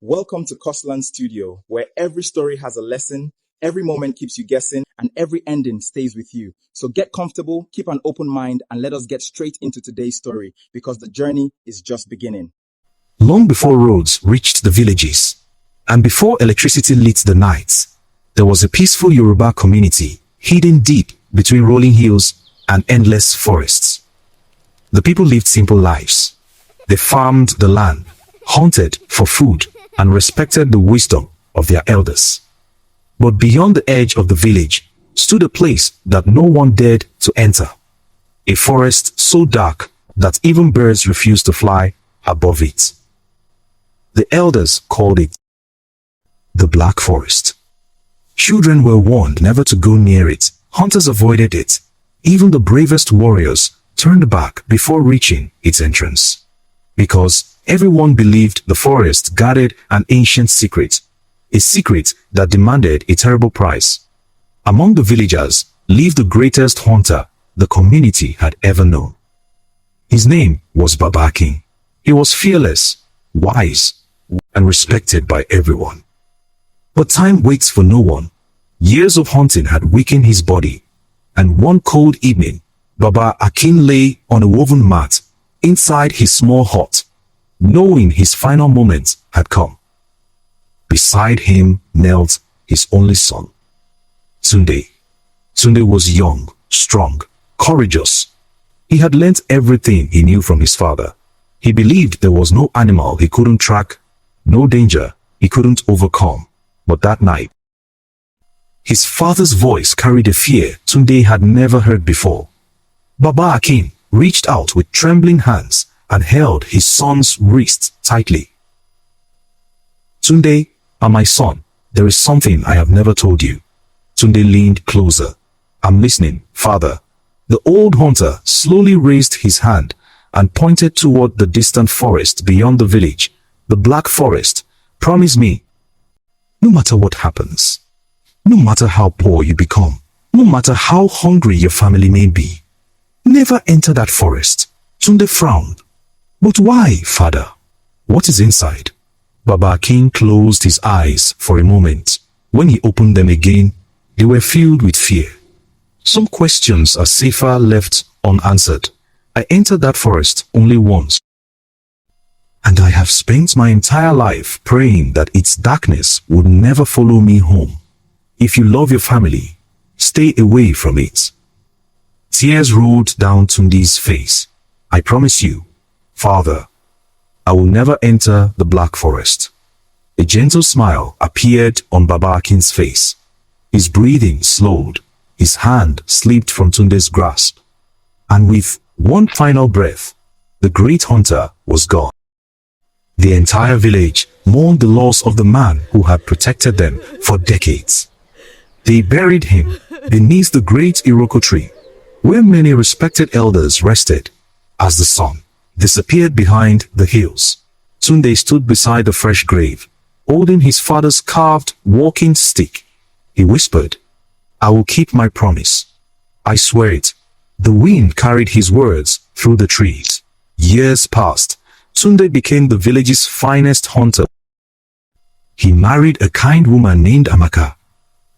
Welcome to Koslans Studio, where every story has a lesson, every moment keeps you guessing, and every ending stays with you. So get comfortable, keep an open mind, and let us get straight into today's story, because the journey is just beginning. Long before roads reached the villages, and before electricity lit the nights, there was a peaceful Yoruba community hidden deep between rolling hills and endless forests. The people lived simple lives. They farmed the land, hunted for food, and respected the wisdom of their elders. But beyond the edge of the village stood a place that no one dared to enter. A forest so dark that even birds refused to fly above it. The elders called it the Black Forest. Children were warned never to go near it. Hunters avoided it. Even the bravest warriors turned back before reaching its entrance. Because everyone believed the forest guarded an ancient secret. A secret that demanded a terrible price. Among the villagers lived the greatest hunter the community had ever known. His name was Baba King. He was fearless, wise, and respected by everyone. But time waits for no one. Years of hunting had weakened his body, and one cold evening, Baba Akin lay on a woven mat inside his small hut, knowing his final moment had come. Beside him knelt his only son, Tunde. Tunde was young, strong, courageous. He had learnt everything he knew from his father. He believed there was no animal he couldn't track, no danger he couldn't overcome. But that night, his father's voice carried a fear Tunde had never heard before. Baba Akin reached out with trembling hands and held his son's wrist tightly. Tunde, my son, there is something I have never told you. Tunde leaned closer. I'm listening, father. The old hunter slowly raised his hand and pointed toward the distant forest beyond the village. The Black Forest. Promise me, no matter what happens, no matter how poor you become, no matter how hungry your family may be, never enter that forest. Tunde frowned. But why, father? What is inside? Baba King closed his eyes for a moment. When he opened them again, they were filled with fear. Some questions are safer left unanswered. I entered that forest only once, and I have spent my entire life praying that its darkness would never follow me home. If you love your family, stay away from it. Tears rolled down Tunde's face. I promise you, father, I will never enter the Black Forest. A gentle smile appeared on Baba Akin's face. His breathing slowed. His hand slipped from Tunde's grasp. And with one final breath, the great hunter was gone. The entire village mourned the loss of the man who had protected them for decades. They buried him beneath the great Iroko tree, where many respected elders rested. As the sun disappeared behind the hills, Tunde stood beside the fresh grave, holding his father's carved walking stick. He whispered, I will keep my promise. I swear it. The wind carried his words through the trees. Years passed. Tunde became the village's finest hunter. He married a kind woman named Amaka.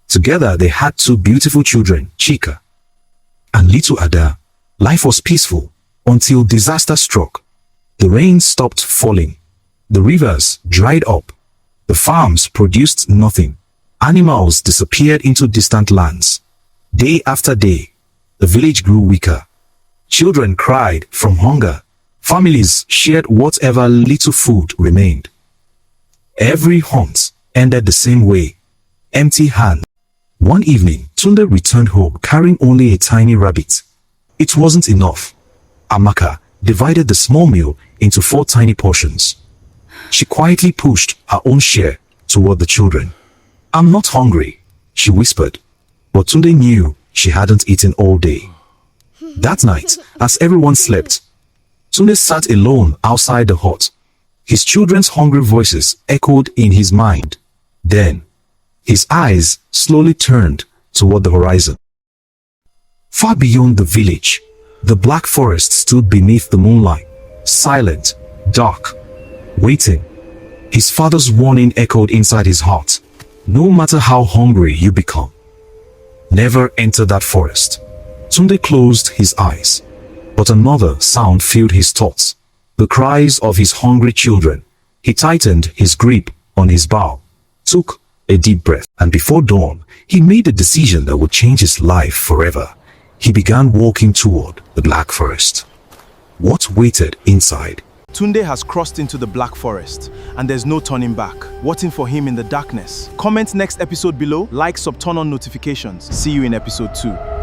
Together they had two beautiful children, Chika and little Ada. Life was peaceful until disaster struck. The rain stopped falling. The rivers dried up. The farms produced nothing. Animals disappeared into distant lands. Day after day, the village grew weaker. Children cried from hunger. Families shared whatever little food remained. Every hunt ended the same way, empty-handed. One evening, Tunde returned home carrying only a tiny rabbit. It wasn't enough. Amaka divided the small meal into 4 tiny portions. She quietly pushed her own share toward the children. I'm not hungry, she whispered, but Tunde knew she hadn't eaten all day. That night, as everyone slept, Tunde sat alone outside the hut. His children's hungry voices echoed in his mind. Then, his eyes slowly turned toward the horizon. Far beyond the village, the Black Forest stood beneath the moonlight, silent, dark, waiting. His father's warning echoed inside his heart. No matter how hungry you become, never enter that forest. Tunde closed his eyes, but another sound filled his thoughts. The cries of his hungry children. He tightened his grip on his bow, took a deep breath, and before dawn, he made a decision that would change his life forever. He began walking toward the Black Forest. What waited inside? Tunde has crossed into the Black Forest, and there's no turning back. Waiting for him in the darkness. Comment next episode below, like, turn on notifications. See you in episode 2.